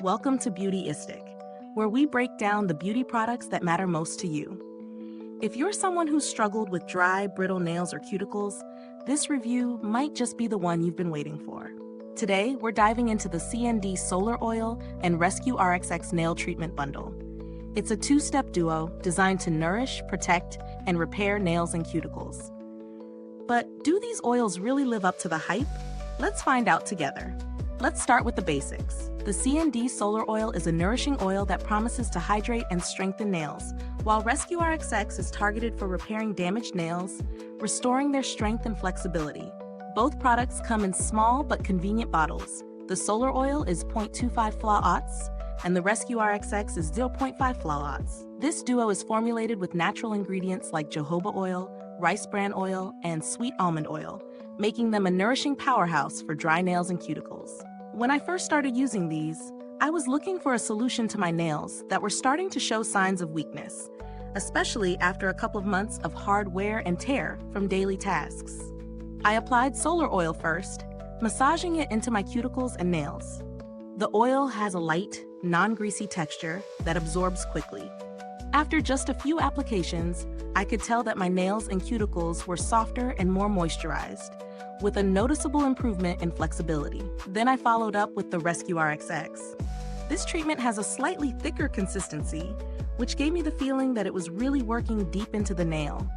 Welcome to Beautyistic, where we break down the beauty products that matter most to you. If you're someone who's struggled with dry, brittle nails or cuticles, this review might just be the one you've been waiting for. Today, we're diving into the CND SolarOil and RescueRXx Nail Treatment Bundle. It's a two-step duo designed to nourish, protect, and repair nails and cuticles. But do these oils really live up to the hype? Let's find out together. Let's start with the basics. The CND SolarOil is a nourishing oil that promises to hydrate and strengthen nails, while RescueRXx is targeted for repairing damaged nails, restoring their strength and flexibility. Both products come in small but convenient bottles. The SolarOil is 0.25 flaw-ounce, and the RescueRXx is 0.5 flaw-ounce. This duo is formulated with natural ingredients like jojoba oil, rice bran oil, and sweet almond oil, making them a nourishing powerhouse for dry nails and cuticles. When I first started using these, I was looking for a solution to my nails that were starting to show signs of weakness, especially after a couple of months of hard wear and tear from daily tasks. I applied SolarOil first, massaging it into my cuticles and nails. The oil has a light, non-greasy texture that absorbs quickly. After just a few applications, I could tell that my nails and cuticles were softer and more moisturized, with a noticeable improvement in flexibility. Then I followed up with the RescueRXx. This treatment has a slightly thicker consistency, which gave me the feeling that it was really working deep into the nail.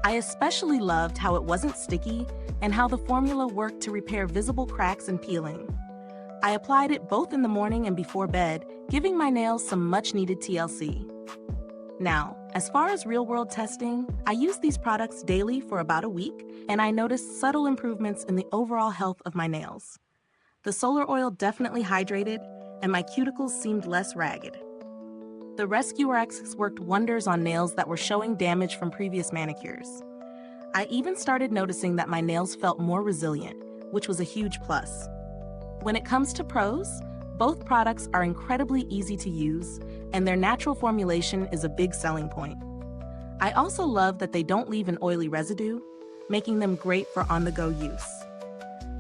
I especially loved how it wasn't sticky and how the formula worked to repair visible cracks and peeling. I applied it both in the morning and before bed, giving my nails some much-needed TLC. Now, as far as real-world testing, I used these products daily for about a week, and I noticed subtle improvements in the overall health of my nails. The SolarOil definitely hydrated, and my cuticles seemed less ragged. The RescueRX worked wonders on nails that were showing damage from previous manicures. I even started noticing that my nails felt more resilient, which was a huge plus. When it comes to pros, both products are incredibly easy to use, and their natural formulation is a big selling point. I also love that they don't leave an oily residue, making them great for on-the-go use.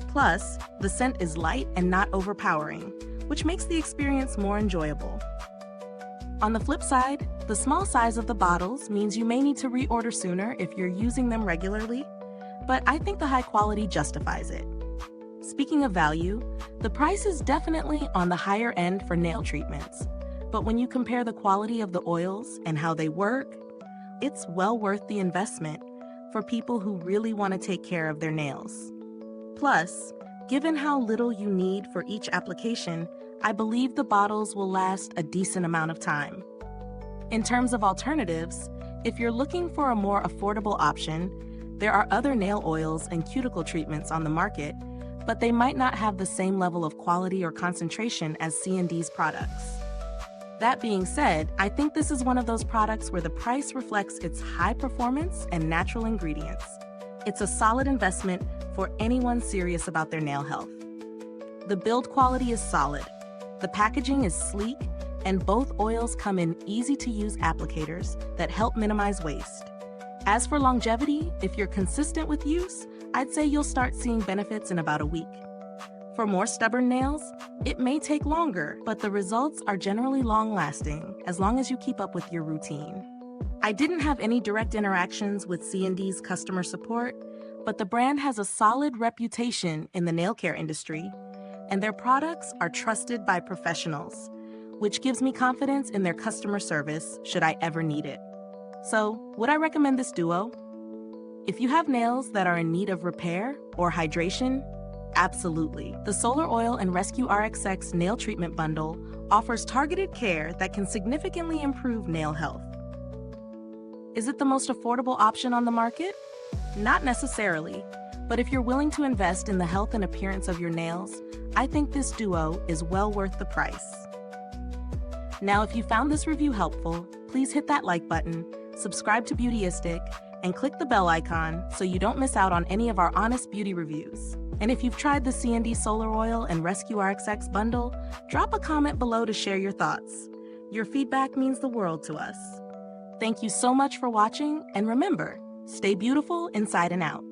Plus, the scent is light and not overpowering, which makes the experience more enjoyable. On the flip side, the small size of the bottles means you may need to reorder sooner if you're using them regularly, but I think the high quality justifies it. Speaking of value, the price is definitely on the higher end for nail treatments, but when you compare the quality of the oils and how they work, it's well worth the investment for people who really want to take care of their nails. Plus, given how little you need for each application, I believe the bottles will last a decent amount of time. In terms of alternatives, if you're looking for a more affordable option, there are other nail oils and cuticle treatments on the market, but they might not have the same level of quality or concentration as CND's products. That being said, I think this is one of those products where the price reflects its high performance and natural ingredients. It's a solid investment for anyone serious about their nail health. The build quality is solid, the packaging is sleek, and both oils come in easy-to-use applicators that help minimize waste. As for longevity, if you're consistent with use, I'd say you'll start seeing benefits in about a week. For more stubborn nails, it may take longer, but the results are generally long-lasting as long as you keep up with your routine. I didn't have any direct interactions with CND's customer support, but the brand has a solid reputation in the nail care industry, and their products are trusted by professionals, which gives me confidence in their customer service should I ever need it. So, would I recommend this duo? If you have nails that are in need of repair or hydration, absolutely. The SolarOil and RescueRXx Nail Treatment Bundle offers targeted care that can significantly improve nail health. Is it the most affordable option on the market? Not necessarily, but if you're willing to invest in the health and appearance of your nails, I think this duo is well worth the price. Now, if you found this review helpful, please hit that like button, subscribe to Beautyistic, and click the bell icon so you don't miss out on any of our honest beauty reviews. And if you've tried the CND SolarOil and RescueRXx bundle, drop a comment below to share your thoughts. Your feedback means the world to us. Thank you so much for watching, and remember, stay beautiful inside and out.